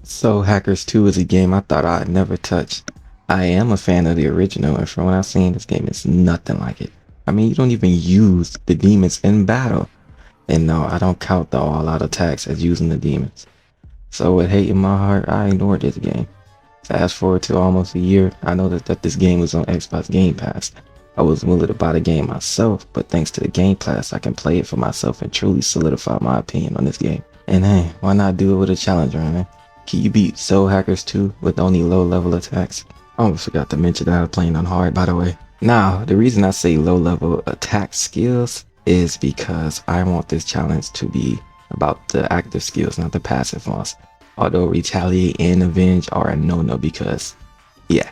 So Hackers 2 is a game I thought I'd never touch. I am a fan of the original, and from what I've seen, this game is nothing like it. I mean, you don't even use the demons in battle. And no, I don't count the all-out attacks as using the demons. So with hate in my heart, I ignored this game. Fast forward to almost a year, I noticed that this game was on Xbox Game Pass. I was willing to buy the game myself, but thanks to the Game Pass, I can play it for myself and truly solidify my opinion on this game. And hey, why not do it with a challenger, man? Can you beat Soul Hackers 2 with only low-level attacks? I almost forgot to mention that I was playing on hard, by the way. Now, the reason I say low-level attack skills is because I want this challenge to be about the active skills, not the passive ones. Although retaliate and avenge are a no-no because, yeah,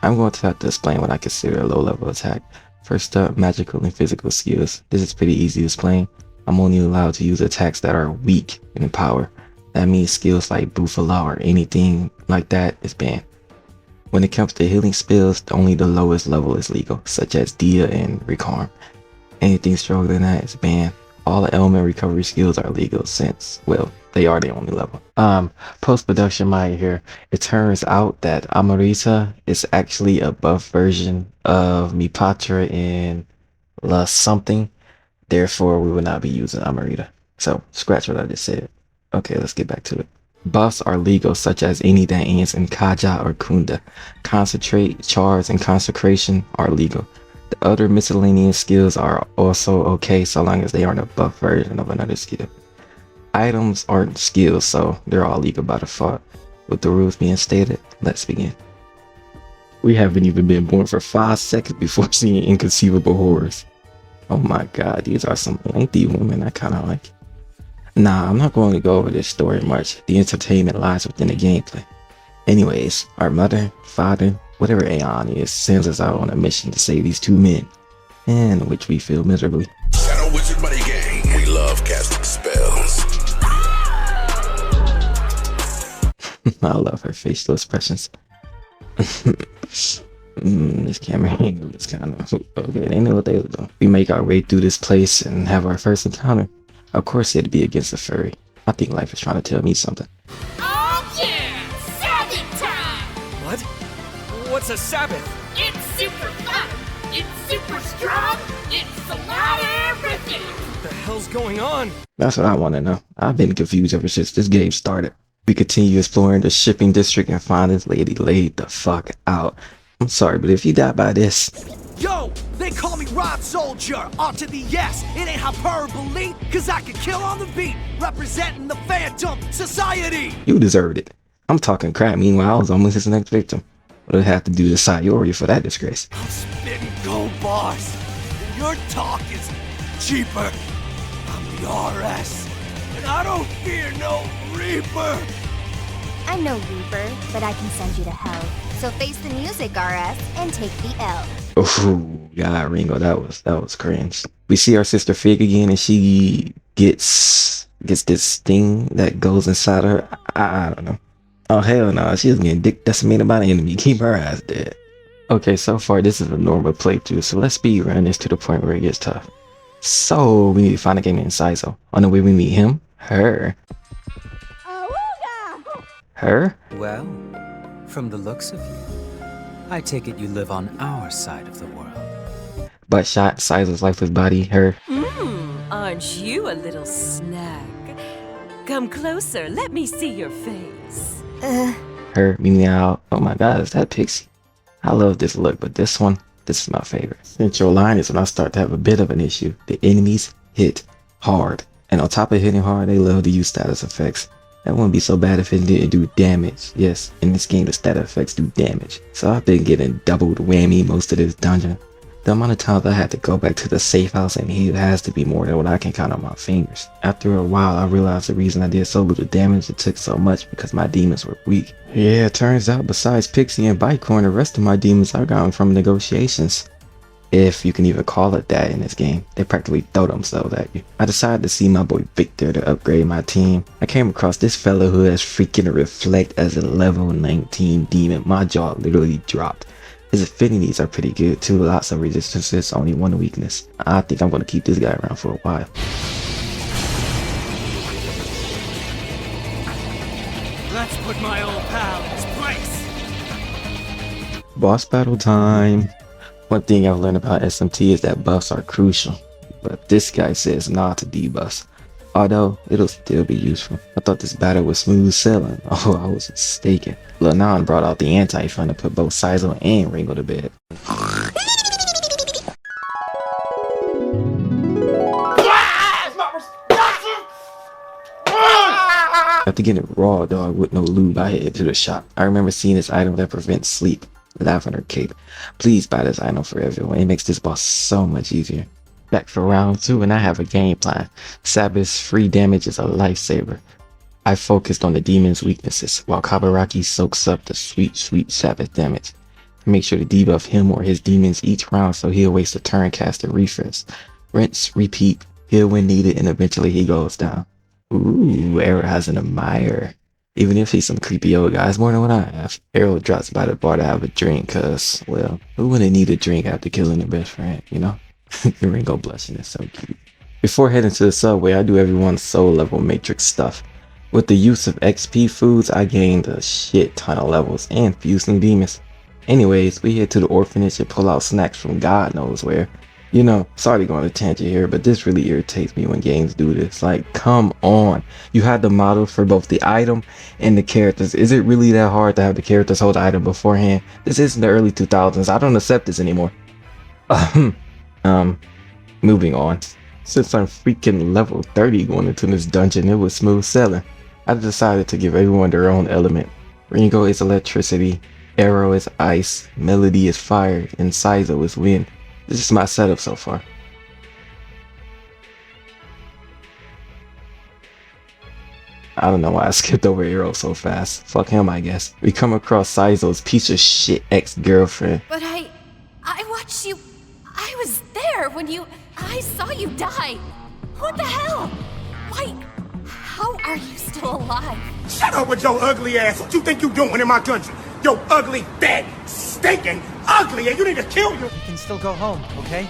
I'm going to have to explain what I consider a low-level attack. First up, magical and physical skills. This is pretty easy to explain. I'm only allowed to use attacks that are weak in power. That means skills like Bufala or anything like that is banned. When it comes to healing spells, only the lowest level is legal, such as Dia and Recarm. Anything stronger than that is banned. All the element recovery skills are legal since, well, they are the only level. Post-production Maya here. It turns out that Amrita is actually a buff version of Mipatra in La something. Therefore, we will not be using Amrita. So, scratch what I just said. Okay, let's get back to it. Buffs are legal, such as any that ends in Kaja or Kunda. Concentrate, Charge, and Consecration are legal. The other miscellaneous skills are also okay so long as they aren't a buff version of another skill. Items aren't skills, so they're all legal by default. With the rules being stated, let's begin. We haven't even been born for 5 seconds before seeing inconceivable horrors. Oh my god, these are some lengthy women I kinda like. Nah, I'm not going to go over this story much. The entertainment lies within the gameplay. Anyways, our mother, father, whatever Aion is, sends us out on a mission to save these 2 men, in which we feel miserably. Shadow Wizard Buddy Gang, we love casting spells. I love her facial expressions. This camera angle is kind of okay. They know what they were doing. We make our way through this place and have our first encounter. Of course, it'd be against a furry. I think life is trying to tell me something. Oh yeah! Sabbath time! What? What's a Sabbath? It's super fun! It's super strong! It's a lot of everything! What the hell's going on? That's what I want to know. I've been confused ever since this game started. We continue exploring the shipping district and find this lady laid the fuck out. I'm sorry, but if you die by this... Yo, they call me Rod Soldier, R to the S. It ain't hyperbole, cause I can kill on the beat, representing the Phantom Society. You deserved it. I'm talking crap, meanwhile I was almost his next victim. What did I have to do to Sayori for that disgrace? I'm spitting gold bars, and your talk is cheaper. I'm the RS, and I don't fear no Reaper. I'm no Reaper, but I can send you to hell. So face the music, RS, and take the L. Oh god, Ringo, that was cringe. We see our sister Fig again, and she gets this thing that goes inside her. I don't know. Oh hell no, she's getting dick decimated by the enemy. Keep her ass dead. Okay, so far this is a normal playthrough, so let's speed run this to the point where it gets tough. So we need to find a game named Saizo. On the way we meet him, her. Her? Well, from the looks of you, I take it you live on our side of the world. Buttshot, Saizo's lifeless body, her. Aren't you a little snag? Come closer, let me see your face. Her, meow. Oh my god, is that Pixie? I love this look, but this is my favorite. Central line is when I start to have a bit of an issue. The enemies hit hard. And on top of hitting hard, they love to use status effects. That wouldn't be so bad if it didn't do damage. Yes, in this game the status effects do damage. So I've been getting doubled whammy most of this dungeon. The amount of times I had to go back to the safe house and heal has to be more than what I can count on my fingers. After a while I realized the reason I did so little damage it took so much because my demons were weak. Yeah, it turns out besides Pixie and Bitecorn, the rest of my demons I got from negotiations. If you can even call it that in this game. They practically throw themselves at you. I decided to see my boy Victor to upgrade my team. I came across this fellow who has freaking Reflect as a level 19 demon. My jaw literally dropped. His affinities are pretty good too, lots of resistances, only one weakness. I think I'm going to keep this guy around for a while. Let's put my old pal in his place. Boss battle time. One thing I've learned about SMT is that buffs are crucial, but this guy says nah to debuffs. Although it'll still be useful. I thought this battle was smooth sailing. Oh, I was mistaken. Lanon brought out the anti-fun to put both Saizo and Ringo to bed. After getting raw dog with no lube, I headed to the shop. I remember seeing this item that prevents sleep. Lavender cape. Please buy this item for everyone. It makes this boss so much easier. Back for round 2 and I have a game plan. Sabbath's free damage is a lifesaver. I focused on the demon's weaknesses while Kabaraki soaks up the sweet Sabbath damage. Make sure to debuff him or his demons each round so he'll waste a turn cast and refresh. Rinse, repeat, heal when needed, and eventually he goes down. Ooh, Arrow has an admirer. Even if he's some creepy old guy, it's more than what I have. Arrow drops by the bar to have a drink cause, well, who wouldn't need a drink after killing their best friend, you know? Ringo blushing is so cute. Before heading to the subway, I do everyone's soul level matrix stuff. With the use of XP foods, I gained a shit ton of levels and fused some demons. Anyways, we head to the orphanage and pull out snacks from God knows where. You know, sorry to go on a tangent here, but this really irritates me when games do this. Like, come on. You had the model for both the item and the characters. Is it really that hard to have the characters hold the item beforehand? This isn't the early 2000s. I don't accept this anymore. Moving on. Since I'm freaking level 30 going into this dungeon, it was smooth sailing. I decided to give everyone their own element. Ringo is electricity, Arrow is ice, Melody is fire, and Saizo is wind. This is my setup so far. I don't know why I skipped over Arrow so fast. Fuck him, I guess. We come across Saizo's piece of shit ex-girlfriend. But I watched you. I was there when I saw you die. What the hell? Why? How are you still alive? Shut up with your ugly ass. What you think you doing in my country? Yo ugly, fat, stinking, ugly, and you need to kill you. You can still go home, okay?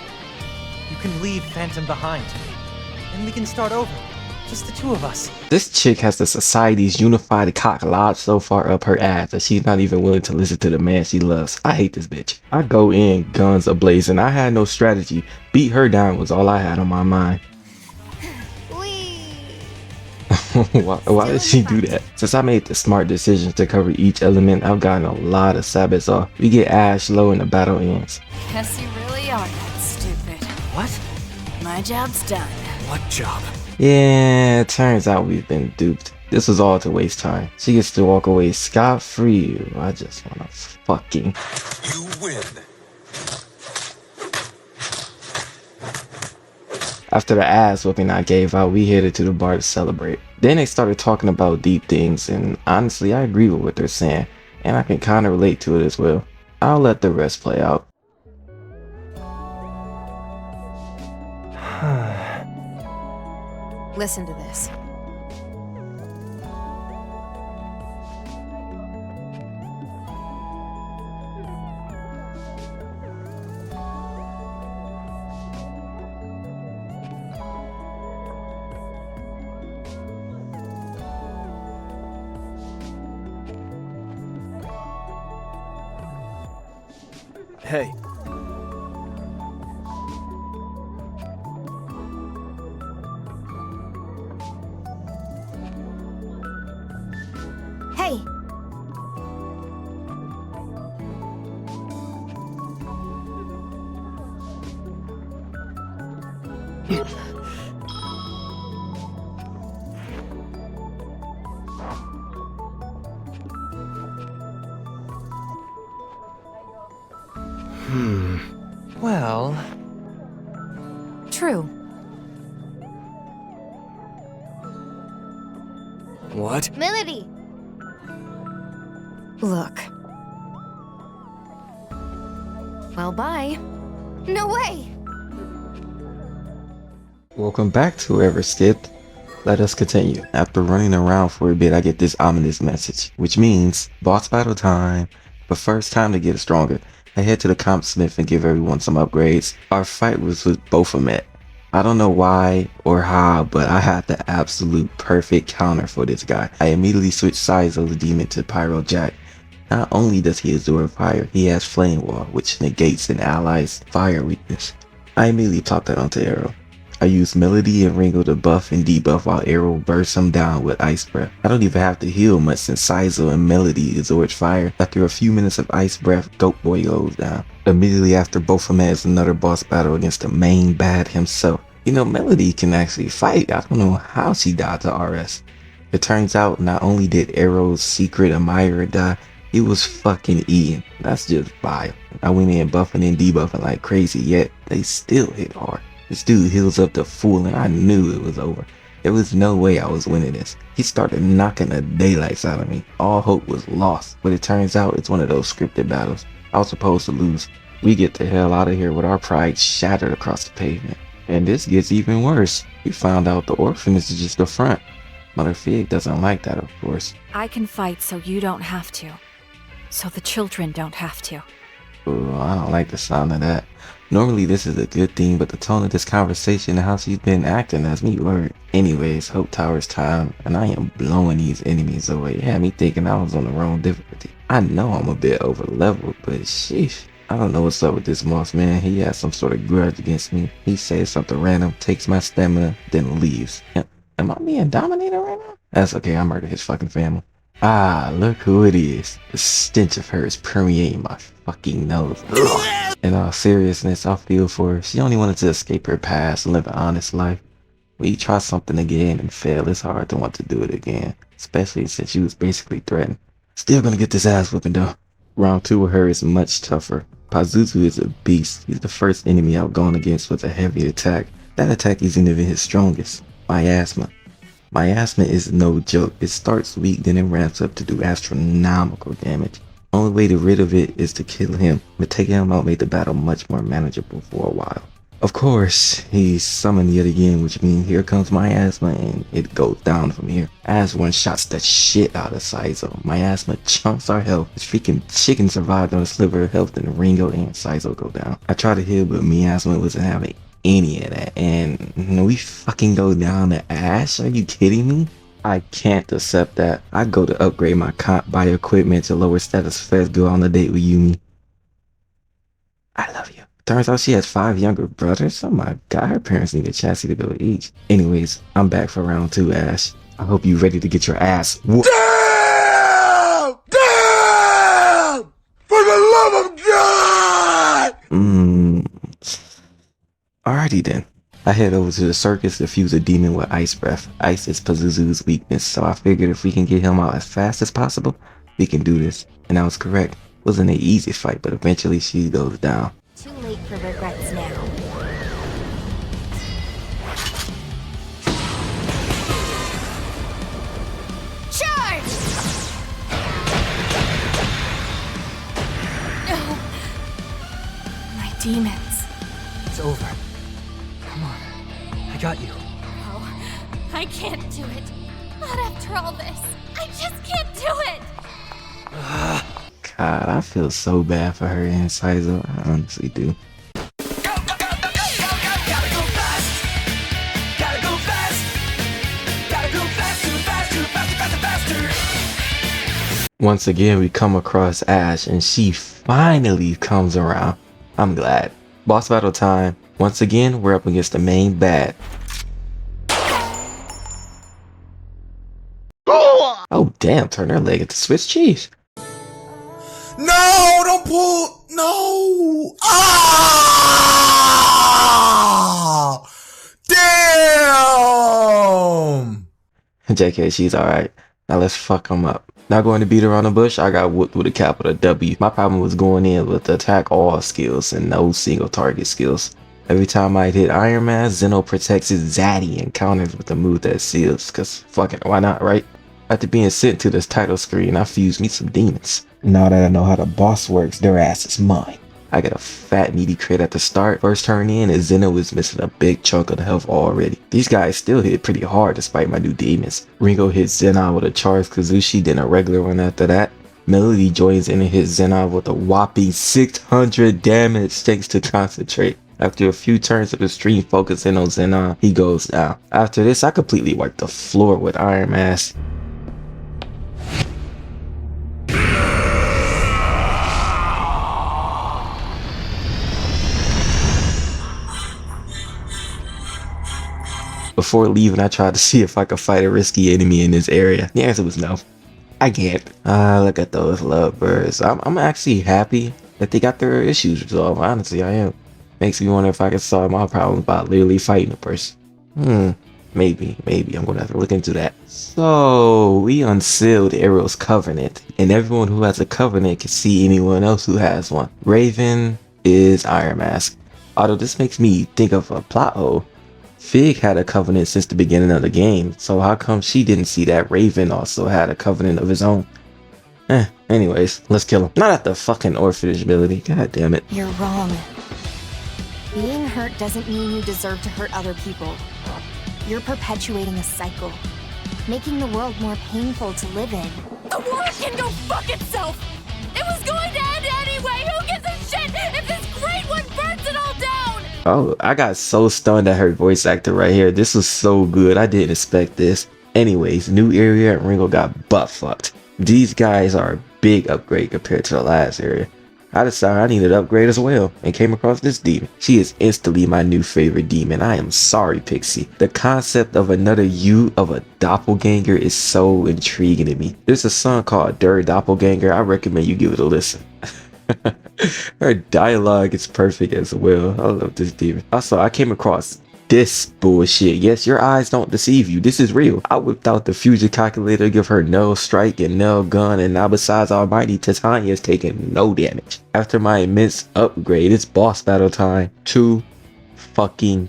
You can leave Phantom behind. And we can start over. Just the two of us. This chick has the society's unified cock lodged so far up her ass that she's not even willing to listen to the man she loves. I hate this bitch. I go in, guns ablazing. I had no strategy. Beat her down was all I had on my mind. Why did she do that? Since I made the smart decision to cover each element, I've gotten a lot of Sabbaths off. We get Ash low and the battle ends. Guess you really are that stupid. What? My job's done. What job? Yeah, it turns out we've been duped. This was all to waste time. She gets to walk away scot-free. I just wanna fucking... You win. After the ass whooping I gave out, we headed to the bar to celebrate. Then they started talking about deep things, and honestly, I agree with what they're saying, and I can kind of relate to it as well. I'll let the rest play out. Listen to this. Hey. Hey. Well... True. What? Melody. Look. Well, bye. No way. Welcome back to whoever skipped. Let us continue. After running around for a bit, I get this ominous message, which means boss battle time. But first, time to get stronger. I head to the comp smith and give everyone some upgrades. Our fight was with Baphomet. I don't know why or how, but I had the absolute perfect counter for this guy. I immediately switched sides of the demon to Pyro Jack. Not only does he absorb fire, he has Flame Wall, which negates an ally's fire weakness. I immediately popped that onto Arrow. I used Melody and Ringo to buff and debuff while Arrow bursts him down with Ice Breath. I don't even have to heal much since Sizo and Melody absorb fire. After a few minutes of Ice Breath, Goat Boy goes down. Immediately after, both of them has another boss battle against the main bad himself. You know, Melody can actually fight. I don't know how she died to RS. It turns out not only did Arrow's secret admirer die, he was fucking eaten. That's just vile. I went in buffing and debuffing like crazy, yet they still hit hard. This dude heals up to full and I knew it was over. There was no way I was winning this. He started knocking the daylights out of me. All hope was lost, but it turns out it's one of those scripted battles. I was supposed to lose. We get the hell out of here with our pride shattered across the pavement. And this gets even worse. We found out the orphanage is just the front. Mother Fig doesn't like that, of course. I can fight so you don't have to. So the children don't have to. Ooh, I don't like the sound of that. Normally this is a good thing, but the tone of this conversation and how she's been acting has me worried. Anyways, Hope Tower's time, and I am blowing these enemies away. It had me thinking I was on the wrong difficulty. I know I'm a bit over leveled, but sheesh. I don't know what's up with this moss man. He has some sort of grudge against me. He says something random, takes my stamina, then leaves. Am I being dominated right now? That's okay, I murdered his fucking family. Ah, look who it is. The stench of her is permeating my fucking nose. Ugh. In all seriousness, I feel for her. She only wanted to escape her past and live an honest life. When you try something again and fail, it's hard to want to do it again. Especially since she was basically threatened. Still gonna get this ass whipping though. Round 2 with her is much tougher. Pazuzu is a beast. He's the first enemy I've gone against with a heavy attack. That attack isn't even his strongest. Miasma. Miasma is no joke. It starts weak, then it ramps up to do astronomical damage. Only way to rid of it is to kill him, but taking him out made the battle much more manageable for a while. Of course, he's summoned yet again, which means here comes Miasma and it goes down from here. As one shots the shit out of Sizo. Miasma chunks our health. This freaking chicken survived on a sliver of health, and Ringo and Sizo go down. I tried to heal, but Miasma wasn't having any of that, and we fucking go down to Ash? Are you kidding me? I can't accept that. I go to upgrade my comp, buy equipment to lower status fest, go on a date with Yumi. I love you. Turns out she has 5 younger brothers. Oh my god, her parents need a chassis to go with each. Anyways, I'm back for round 2, Ash. I hope you're ready to get your ass whooped. Damn! Damn! For the love of God! Alrighty then. I head over to the circus to fuse a demon with Ice Breath. Ice is Pazuzu's weakness, so I figured if we can get him out as fast as possible, we can do this. And I was correct. It wasn't an easy fight, but eventually she goes down. Too late for regrets now. Charge! No. My demons. It's over. Come on. I got you. No, I can't do it. Not after all this. I just can't do it. God, I feel so bad for her and Sizo. I honestly do. Once again, we come across Ash, and she finally comes around. I'm glad. Boss battle time. Once again, we're up against the main bad. Oh damn, turn her leg into Swiss cheese. No, don't pull. No. Ah! Damn. JK, she's alright. Now let's fuck him up. Not going to beat around the bush, I got whooped with a capital W. My problem was going in with the attack all skills and no single target skills. Every time I hit Iron Man, Zeno protects his Zaddy and counters with a move that seals, cause fucking why not, right? After being sent to this title screen, I fused me some demons. Now that I know how the boss works, their ass is mine. I got a fat meaty crit at the start. First turn in, and Zeno was missing a big chunk of the health already. These guys still hit pretty hard despite my new demons. Ringo hits Zenon with a charged Kazushi, then a regular one after that. Melody joins in and hits Zenon with a whopping 600 damage thanks to concentrate. After a few turns of the stream focusing on Zenon, he goes down. After this, I completely wiped the floor with Iron Mask. Before leaving, I tried to see if I could fight a risky enemy in this area. The answer was no. I can't. Look at those lovebirds. I'm actually happy that they got their issues resolved. Honestly, I am. Makes me wonder if I can solve my problems by literally fighting a person. Maybe. I'm gonna have to look into that. So, we unsealed Arrow's covenant, and everyone who has a covenant can see anyone else who has one. Raven is Iron Mask. Although this makes me think of a plot hole. Figue had a covenant since the beginning of the game, so how come she didn't see that Raven also had a covenant of his own? Anyways, let's kill him. Not at the fucking orphanage ability, god damn it. You're wrong. Being hurt doesn't mean you deserve to hurt other people. You're perpetuating a cycle, making the world more painful to live in. The war can go fuck itself! It was going to end anyway! Who gives a shit if this great one burns it all down? Oh, I got so stunned at her voice actor right here. This was so good. I didn't expect this. Anyways, new area and Ringo got butt fucked. These guys are a big upgrade compared to the last area. I decided I needed an upgrade as well and came across this demon. She is instantly my new favorite demon. I am sorry, Pixie. The concept of another you of a doppelganger is so intriguing to me. There's a song called Der Doppelganger. I recommend you give it a listen. Her dialogue is perfect as well. I love this demon. Also, I came across this bullshit. Yes, your eyes don't deceive you. This is real. I whipped out the fusion calculator, give her no strike and no gun, and now besides Almighty, Titania is taking no damage. After my immense upgrade, it's boss battle time. Too fucking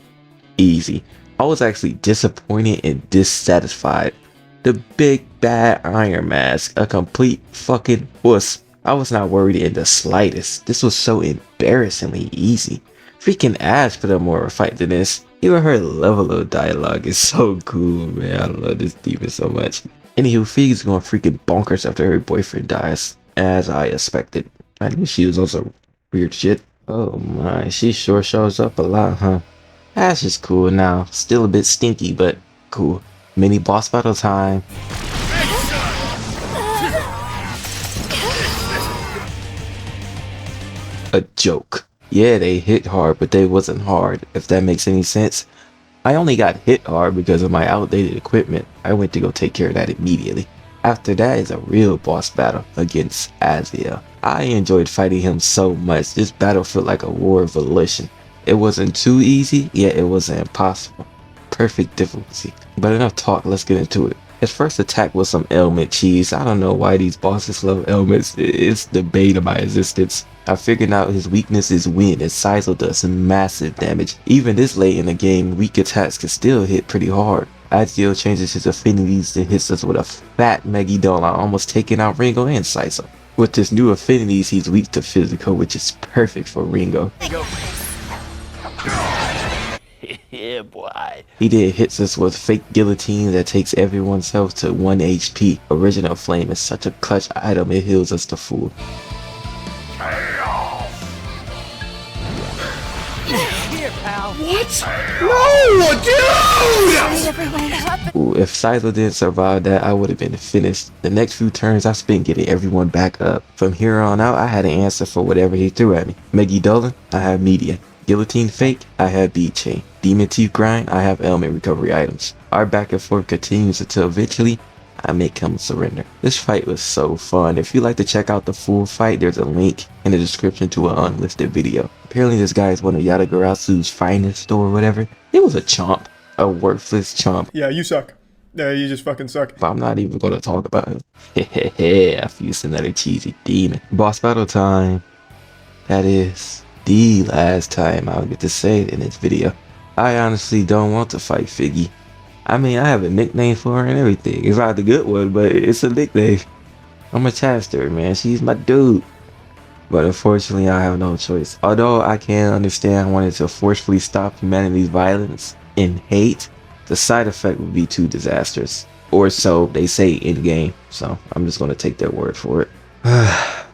easy. I was actually disappointed and dissatisfied. The big bad Iron Mask, a complete fucking wuss. I was not worried in the slightest. This was so embarrassingly easy. Freaking Ash put up more of a fight than this. Even her level of dialogue is so cool, man. I love this demon so much. Anywho, Figue's going freaking bonkers after her boyfriend dies, as I expected. I knew she was also weird shit. Oh my, she sure shows up a lot, huh? Ash is cool now. Still a bit stinky, but cool. Mini boss battle time. A joke. Yeah, they hit hard, but they wasn't hard, if that makes any sense. I only got hit hard because of my outdated equipment. I went to go take care of that immediately. After that is a real boss battle against Aziel. I enjoyed fighting him so much. This battle felt like a war of volition. It wasn't too easy, yet it wasn't impossible. Perfect difficulty. But enough talk, let's get into it. His first attack was some ailment cheese. I don't know why these bosses love ailments. It's the bane of my existence. I figured out his weakness is wind, and Sizel does massive damage. Even this late in the game, weak attacks can still hit pretty hard. Aziel changes his affinities and hits us with a fat Megidon, almost taking out Ringo and Sizel. With his new affinities, he's weak to physical, which is perfect for Ringo. Yeah, boy. He then hits us with fake guillotine that takes everyone's health to 1 HP. Original Flame is such a clutch item, it heals us to full. Here, pal. What? No, dude! Ooh, if Sizel didn't survive that, I would have been finished. The next few turns I spent getting everyone back up. From here on out, I had an answer for whatever he threw at me. Megidon, I have Media. Guillotine Fake, I have Bead Chain. Demon Teeth Grind, I have ailment recovery items. Our back and forth continues until eventually, I make him surrender. This fight was so fun. If you'd like to check out the full fight, there's a link in the description to an unlisted video. Apparently this guy is one of Yatagarasu's finest or whatever. It was a chomp. A worthless chomp. Yeah, you suck. You just fucking suck. But I'm not even going to talk about him. Hehehe, I feel another cheesy demon. Boss battle time. That is the last time I'll get to say it in this video. I honestly don't want to fight Figgy. I mean, I have a nickname for her and everything. It's not the good one, but it's a nickname. I'm attached to her, man. She's my dude. But unfortunately, I have no choice. Although I can understand wanting to forcefully stop humanity's violence and hate, the side effect would be too disastrous. Or so they say in game. So I'm just going to take their word for it.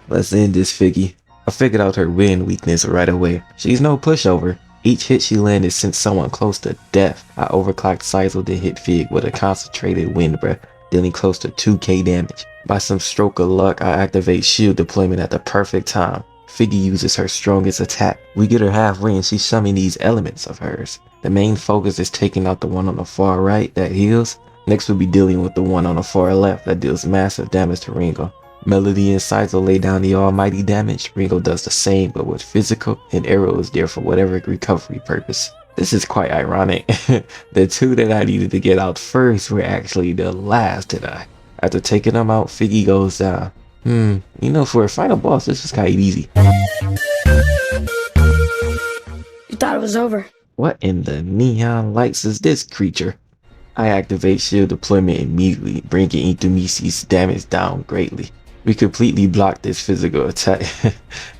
Let's end this Figgy. I figured out her win weakness right away. She's no pushover. Each hit she landed sent someone close to death. I overclocked Sizel to hit Figue with a concentrated wind breath, dealing close to 2k damage. By some stroke of luck, I activate shield deployment at the perfect time. Figue uses her strongest attack. We get her halfway and she's summoning these elements of hers. The main focus is taking out the one on the far right that heals. Next we'll be dealing with the one on the far left that deals massive damage to Ringo. Melody and Sizel lay down the almighty damage. Ringo does the same but with physical, and Arrow is there for whatever recovery purpose. This is quite ironic. The two that I needed to get out first were actually the last to die. After taking them out, Figue goes down. You know, for a final boss, this is kind of easy. You thought it was over. What in the neon lights is this creature? I activate shield deployment immediately, bringing Itumisi's damage down greatly. We completely block this physical attack.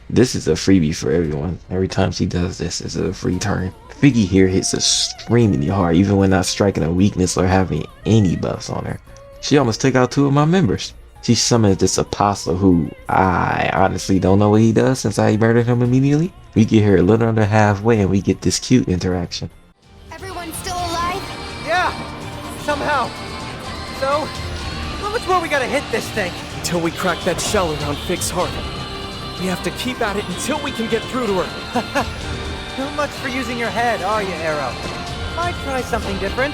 This is a freebie for everyone. Every time she does this, it's a free turn. Figue here hits extremely hard, even when not striking a weakness or having any buffs on her. She almost took out 2 of my members. She summons this apostle who I honestly don't know what he does since I murdered him immediately. We get here a little under halfway and we get this cute interaction. Everyone still alive? Yeah, somehow. So, how much more we gotta hit this thing? Until we crack that shell around Fig's heart. We have to keep at it until we can get through to her. Too much for using your head, are you, Arrow? Might try something different,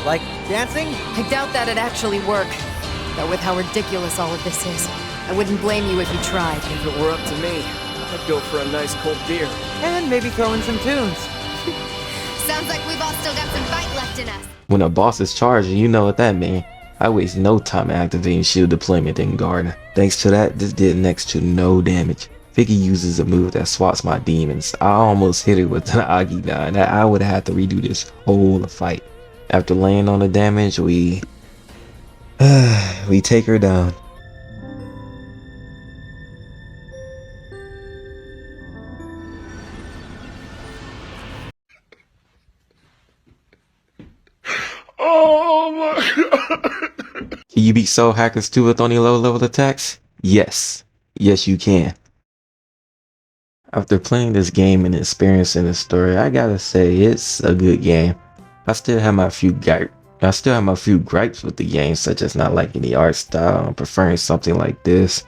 like dancing? I doubt that'd actually work. But with how ridiculous all of this is, I wouldn't blame you if you tried. If it were up to me, I'd go for a nice cold beer. And maybe throw in some tunes. Sounds like we've all still got some fight left in us. When a boss is charging, you know what that means. I waste no time activating shield deployment in Garden. Thanks to that, this did next to no damage. Figue uses a move that swaps my demons. I almost hit it with an Agidon. I would have had to redo this whole fight. After laying on the damage, we take her down. Oh my god. Can you beat Soul Hackers 2 with only low level attacks? Yes. Yes, you can. After playing this game and experiencing the story, I gotta say it's a good game. I still have my few gripes with the game, such as not liking the art style and preferring something like this.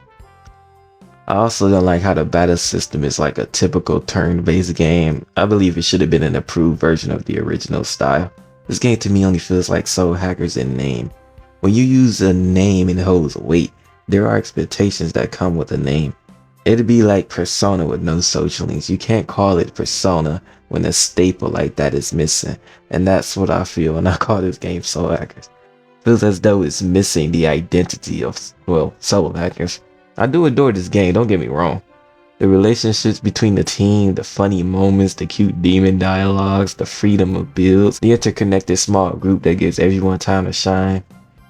I also don't like how the battle system is like a typical turn-based game. I believe it should have been an improved version of the original style. This game to me only feels like Soul Hackers in name. When you use a name and it holds weight, there are expectations that come with a name. It'd be like Persona with no social links. You can't call it Persona when a staple like that is missing. And that's what I feel when I call this game Soul Hackers. Feels as though it's missing the identity of, well, Soul Hackers. I do adore this game, don't get me wrong. The relationships between the team, the funny moments, the cute demon dialogues, the freedom of builds, the interconnected small group that gives everyone time to shine.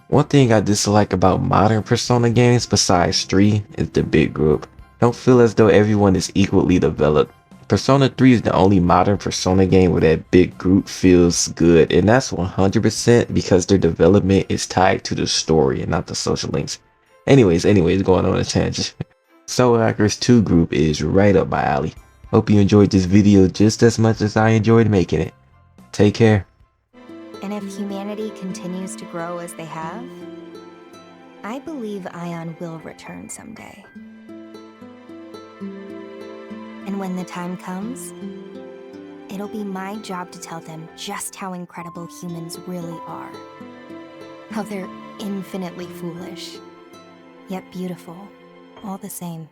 One thing I dislike about modern Persona games besides 3 is the big group. Don't feel as though everyone is equally developed. Persona 3 is the only modern Persona game where that big group feels good, and that's 100% because their development is tied to the story and not the social links. Anyways, going on a tangent. Soul Hackers 2 group is right up my alley. Hope you enjoyed this video just as much as I enjoyed making it. Take care. And if humanity continues to grow as they have, I believe Aion will return someday. And when the time comes, it'll be my job to tell them just how incredible humans really are. How they're infinitely foolish, yet beautiful, all the same.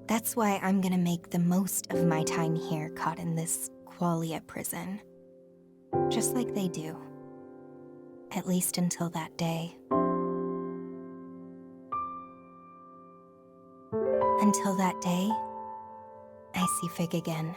That's why I'm gonna make the most of my time here caught in this qualia prison. Just like they do. At least until that day. Until that day, I see Figue again.